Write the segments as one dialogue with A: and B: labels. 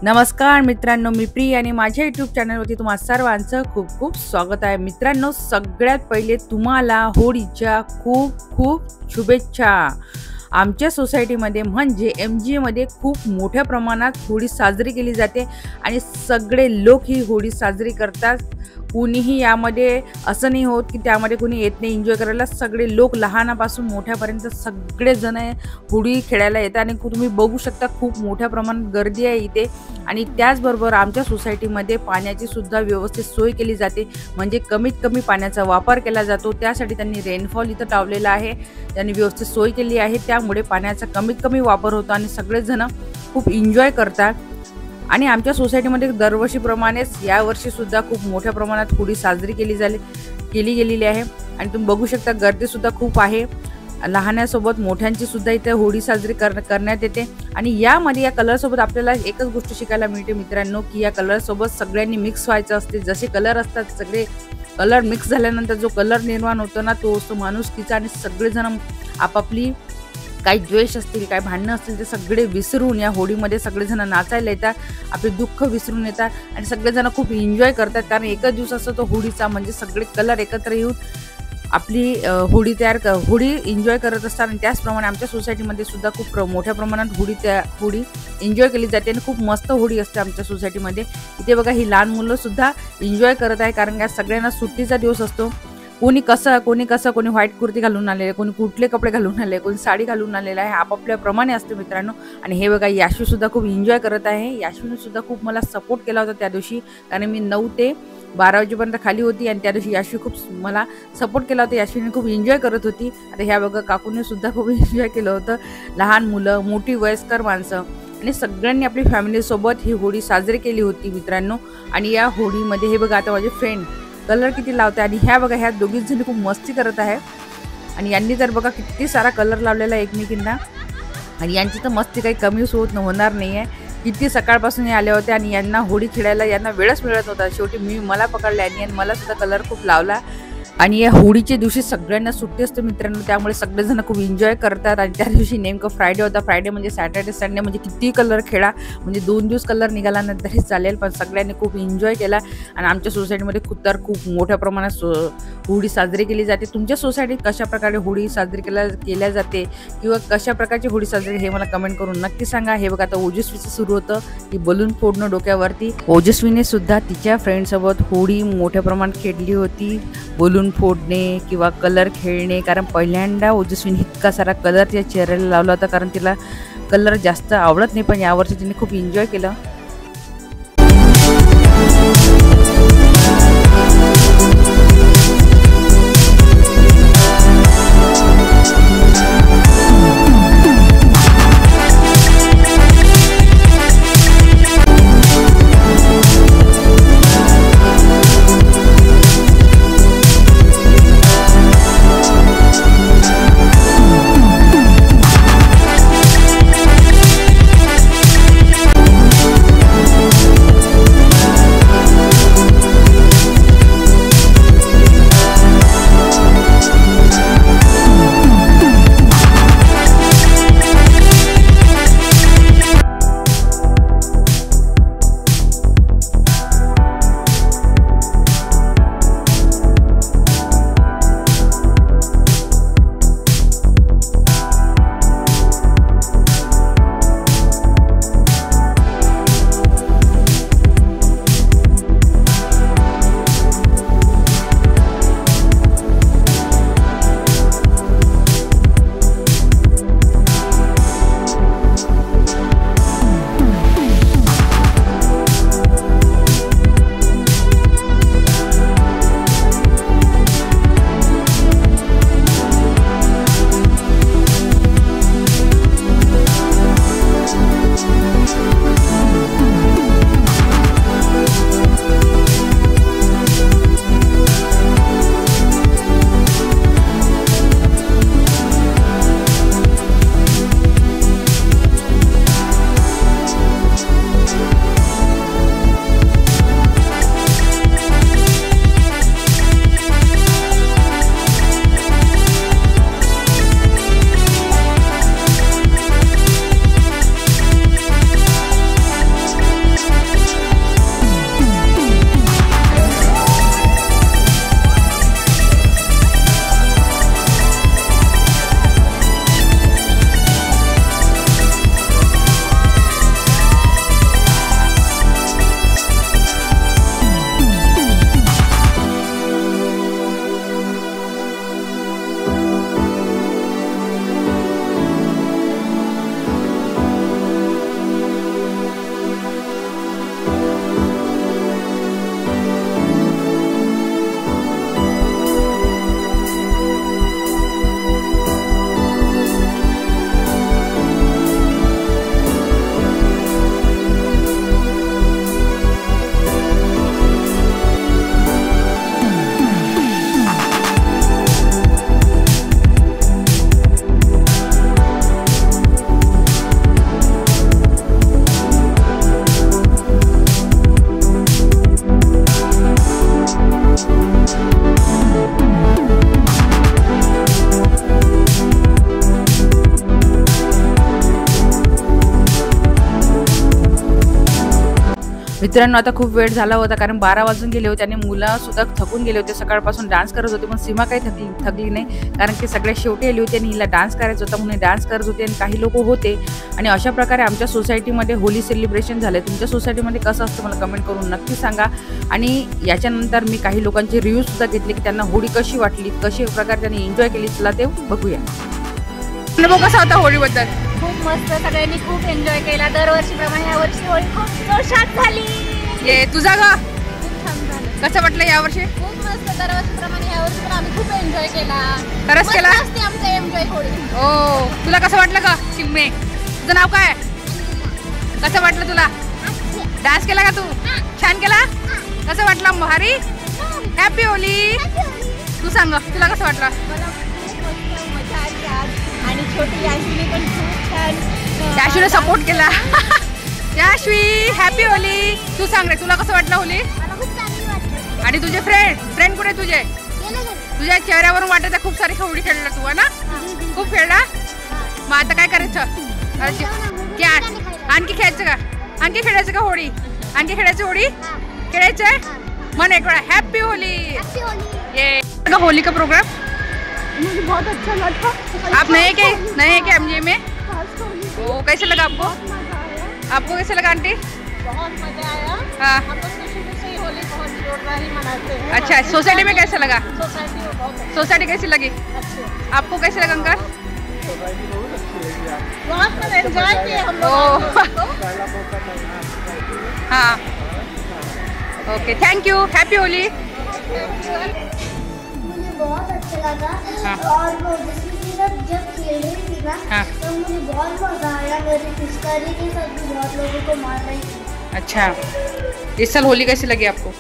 A: नमस्कार मित्रांनो, मी प्रिया आणि माझ्या यूट्यूब चॅनलवरती तुम्हा सर्वांचं खूप खूप स्वागत आहे। मित्रांनो, सगळ्यात पहिले तुम्हाला होळीच्या खूप खूप शुभेच्छा। आमच्या सोसायटीमध्ये म्हणजे MG मध्ये खूप मोठ्या प्रमाणात होळी साजरी केली जाते आणि सगळे लोक ही होळी साजरी करतात। कोणीही यामध्ये असं नाही होत की त्यामध्ये कोणी येत नाही एन्जॉय करायला। सगळे लोक लहानापासून मोठ्यापर्यंत सगळे जण होळी खेळायला येतात आणि तुम्ही बघू शकता खूप मोठ्या प्रमाणात गर्दी आहे इथे। आणि त्याचबरोबर आमच्या सोसायटीमध्ये पाण्याची सुद्धा व्यवस्थित सोय केली जाते, म्हणजे कमीत कमी पाण्याचा वापर केला जातो। त्यासाठी त्यांनी रेनफॉल इथं लावलेला आहे, त्यांनी व्यवस्थित सोय केली आहे, त्यामुळे पाण्याचा कमीत कमी वापर होतो आणि सगळे जण खूप एन्जॉय करतात। आणि आमच्या सोसायटीमध्ये दरवर्षीप्रमाणेच यावर्षी सुद्धा खूप मोठ्या प्रमाणात होळी साजरी केली गेलेली आहे आणि तुम्ही बघू शकता गर्दी सुद्धा खूप आहे। लहानासोबत मोठ्यांची सुद्धा इथे होळी साजरी करण्यात येते। आणि यामध्ये या कलर सोबत आपल्याला एकच गोष्ट शिकायला मिळते मित्रांनो, की या कलर सोबत सगळ्यांनी मिक्स व्हायचं असते। जसे कलर असतात सगळे कलर मिक्स झाल्यानंतर जो कलर निर्माण होतो ना, तो असतो माणुसकीचा आणि सगळेजण आपापली काही द्वेष असतील, काही भांडणं असतील, ते सगळे विसरून या होळीमध्ये सगळेजण नाचायला येतात, आपले दुःख विसरून येतात आणि सगळेजण खूप एन्जॉय करतात। कारण एकच दिवस असतो तो होळीचा, म्हणजे सगळे कलर एकत्र येऊन आपली होळी एन्जॉय करत असतात। आणि त्याचप्रमाणे आमच्या सोसायटीमध्ये सुद्धा खूप मोठ्या प्रमाणात होळी एन्जॉय केली जाते आणि खूप मस्त होळी असते आमच्या सोसायटीमध्ये। इथे बघा ही लहान मुलं सुद्धा एन्जॉय करत आहे, कारण या सगळ्यांना सुट्टीचा दिवस असतो। कोणी व्हाईट कुर्ती घालून आलेले, कोणी कुठले कपडे घालून आले, कोणी साडी घालून आलेला आहे, आपापल्या प्रमाणे असते मित्रांनो। आणि हे बघा याशू सुद्धा खूप एन्जॉय करत आहे। याशूने सुद्धा खूप मला सपोर्ट केला होता त्या दिवशी, कारण मी 9 ते 12 वाजेपर्यंत खाली होती आणि त्या दिवशी याशू खूप मला सपोर्ट केला होता। याशूने खूप एन्जॉय करत होती। आता ह्या बघा काकूने सुद्धा खूप एन्जॉय केलं होतं। लहान मुलं, मोठी वयस्कर माणसं आणि सगळ्यांनी आपली फॅमिलीसोबत ही होळी साजरी केली होती मित्रांनो। आणि या होळीमध्ये हे बघा आता माझे फ्रेंड कलर किती लावते आणि ह्या बघा ह्या दोघीच जणी खूप मस्ती करत आहे। आणि यांनी तर बघा किती सारा कलर लावलेला आहे एकमेकींना, आणि यांची तर मस्ती काही कमीच होणार नाही आहे। किती सकाळपासून आले होते आणि यांना होळी खेळायला यांना वेळच मिळत नव्हता। शेवटी मला पकडले आणि मला सुद्धा कलर खूप लावला। आणि या होळीच्या दिवशी सगळ्यांना सुट्टी असते मित्रांनो, त्यामुळे सगळेजण खूप एन्जॉय करतात। आणि त्या दिवशी नेमकं फ्रायडे होता, फ्रायडे म्हणजे सॅटर्डे संडे, म्हणजे किती कलर खेळा, म्हणजे 2 दिवस कलर निघाला तरी चालेल, पण सगळ्यांनी खूप एन्जॉय केला। आणि आमच्या सोसायटीमध्ये खूप मोठ्या प्रमाणात होळी साजरी केली जाते। तुमच्या सोसायटीत कशा प्रकारे होळी साजरी केल्या जाते किंवा कशा प्रकारची होळी साजरी, हे मला कमेंट करून नक्की सांगा। हे बघा आता ओजस्वीचं सुरू होतं की बलून फोडणं डोक्यावरती। ओजस्वीने सुद्धा तिच्या फ्रेंडसोबत होळी मोठ्या प्रमाणात खेळली होती, बलून फोडणे किंवा कलर खेळणे। कारण पहिल्यांदा ओजस्वीने इतका सारा कलर तिच्या चेहऱ्याला लावला होता, कारण तिला कलर जास्त आवडत नाही, पण यावर्षी तिने खूप एन्जॉय केलं। मित्रांनो आता खूप वेळ झाला होता कारण 12 वाजून गेले होते आणि मुलं सुद्धा थकून गेले होते, सकाळपासून डान्स करत होते. पण सीमा काही थकली नाही कारण की सगळ्या शेवटी आली होती आणि हिला डान्स करायचा होता म्हणून डान्स करत होते आणि काही लोक होते. आणि अशा प्रकारे आमच्या सोसायटीमध्ये होली सेलिब्रेशन झाले. तुमच्या सोसायटीमध्ये कसं असतं मला कमेंट करून नक्की सांगा. आणि याच्यानंतर मी काही लोकांचे रिव्ह्यू सुद्धा घेतले की त्यांना होळी कशी वाटली, कशी प्रकारे त्यांनी एन्जॉय केली, चला ते बघूया. अनुभव कसा होता होळीबद्दल?
B: खूप मस्त, सगळ्यांनी खूप एन्जॉय केला. दरवर्षीप्रमाणे यावर्षी होळी खूप जोशात झाली.
A: ये तुझा ग
B: खूप छान झालं.
A: कसं वाटलं यावर्षी?
B: खूप मस्त, दरवर्षीप्रमाणे यावर्षी पण आम्ही खूप एन्जॉय केला.
A: खरंच केला?
B: मस्त आमचं एन्जॉय होळी.
A: ओ तुला कसं वाटलं का चिम्मे? तुझं नाव काय? कसं वाटलं तुला? डान्स केला का तू? छान केला? कसं वाटलं? भारी. Happy Holy. तू सांग तुला कसं वाटलं?
B: मला खूप मस्त मजा आली आज. आणि छोटी याश्वीने पण खूप छान
A: याश्वीने सपोर्ट केला. याश्वी हॅपी होली. तू सांग रे तुला कसं वाटलं होली?
B: मला खूप चांगली वाटली.
A: आणि तुझे फ्रेंड कुठे तुझे? तुझ्या चेहऱ्यावरून वाटत आहे खूप सारी होळी खेळला तू, है ना? खूप खेळला. मग आता काय करायचं? आणखी खेळायचं का? आणखी खेळायचं का होळी? आणखी खेळायचं होळी? खेळायचंय मन एक वेळा हॅपी होली. ये होली का प्रोग्राम
B: मुझे बहुत अच्छा लगा.
A: आप नए है क्या एमजे में? ओ कैसे लगा आपको? आपको कैसे लगा आंटी?
B: बहुत मजा आया.
A: हाँ.
B: हम लोग तो शुरू से ही होली बहुत जोरदार ही मनाते हैं.
A: अच्छा, सोसाइटी में कैसा लगा?
B: सोसाइटी में बहुत अच्छी.
A: सोसाइटी कैसी लगी?
B: अच्छी.
A: आपको कैसे लगा अंकल?
B: बहुत एंजॉय किए हम
A: ओ.
B: लोग.
A: हाँ okay thank you. Happy Holy.
C: मुझे बहुत अच्छा लगा.
A: हाँ.
C: और वो जिसके साथ जब खेल रही थी ना
A: हाँ.
C: तो मुझे बहुत मजा आया. मेरी पिचकारी के साथ भी बहुत लोगों को मार रही थी.
A: अच्छा, इस साल होली कैसी लगी आपको?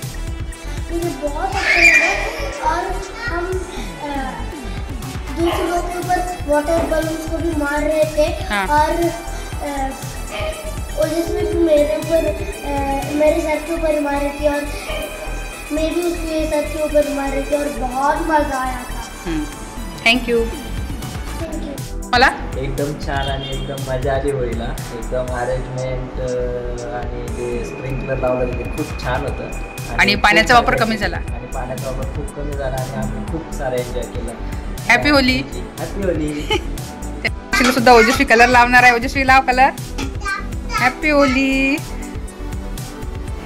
C: मुझे बहुत अच्छा लगा. और हम दूसरों के ऊपर वाटर बलून्स को भी मार रहे थे.
A: हाँ.
C: और जिसमें मेरे ऊपर मेरे सर के ऊपर मार रही थी और मैं भी उसके सर के ऊपर मार रही थी और बहुत मजा आया था.
A: थँक्यू.
C: Thank you.
A: मला
D: एकदम छान आणि एकदम मजा आली होळीला. एकदम अरेंजमेंट आणि जे स्प्रिंकलर लावलं ते खूप छान होतं.
A: आणि पाण्याचा वापर कमी झाला.
D: आणि पाण्याचा वापर खूप कमी झाला आणि आम्ही खूप सारं एन्जॉय केलं.
A: Happy Holy.
D: Happy Holy.
A: सुद्धा ओजस्वी कलर लावणार आहे. ओजस्वी लाव colour. Happy Holy.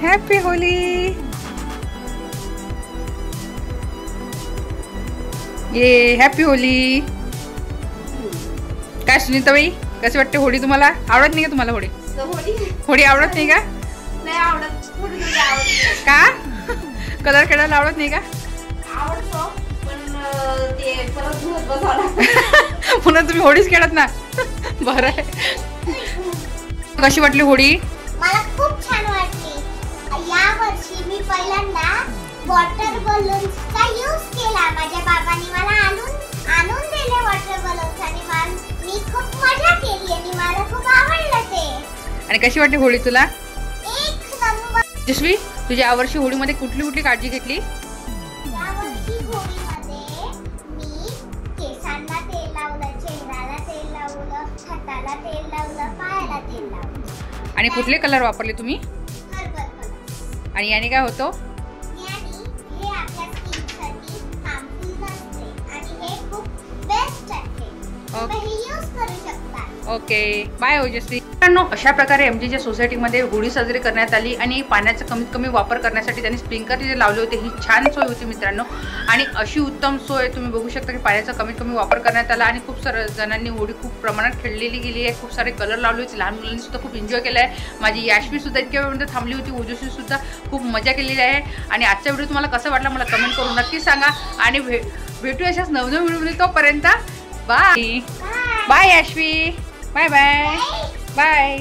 A: Happy Holy. ये हॅपी होली. काय सुनीताबाई कशी वाटते होळी तुम्हाला? आवडत नाही का तुम्हाला होळी? होळी आवडत नाही का?
B: नाही आवडत.
A: का कलर खेळायला आवडत नाही का?
B: आवडतो पण ते परत धुवत बसावं.
A: पुन्हा तुम्ही होळीच खेळत ना. बरं आहे. कशी वाटली होळी?
C: मला खूप छान वाटली. या वर्षी मी पहिल्यांदा वॉटर बलून्सचा यूज केला. माझ्या बाबांनी मला आणून दिले वॉटर बलून्स आणि मी खूप मजा केली आणि मला खूप आवडलं ते.
A: आणि कशी वाटली होळी तुला?
C: एक नंबर.
A: जस्वी तुझ्या यावर्षी होळीमध्ये कुठली काळजी घेतली?
C: यावर्षी होळीमध्ये मी केसांना तेल लावलं, चेहऱ्याला तेल लावलं, हाताला तेल लावलं, पायाला तेल लावलं.
A: आणि कुठले कलर वापरले तुम्ही?
C: Herbal colour.
A: आणि याने काय होतं?
C: यानी हे आपल्या स्किनसाठी हार्मफुल नसते आणि हे खूप बेस्ट आहे. तुम्ही हे यूज करू शकता.
A: ओके बाय ओजस्वी. मित्रांनो अशा प्रकारे एमजीच्या सोसायटीमध्ये होळी साजरी करण्यात आली आणि पाण्याचा कमीत कमी वापर करण्यासाठी त्यांनी स्प्रिंकलर जे लावले होते ही छान सोय होती मित्रांनो. आणि अशी उत्तम सोय तुम्ही बघू शकता की पाण्याचा कमीत कमी वापर करण्यात आला आणि खूप साऱ्या जणांनी होळी खूप प्रमाणात खेळलेली गेली आहे. खूप सारे कलर लावले होते. लहान मुलांनी सुद्धा खूप एन्जॉय केला आहे. माझी याश्वी सुद्धा इतक्या वेळामध्ये थांबली होती. ओजस्वी सुद्धा खूप मजा केलेली आहे. आणि आजचा व्हिडिओ तुम्हाला कसा वाटला मला कमेंट करून नक्की सांगा. आणि भेटू अशाच नवनवीन व्हिडिओमध्ये. तोपर्यंत bye bye Yashvi. Bye bye bye.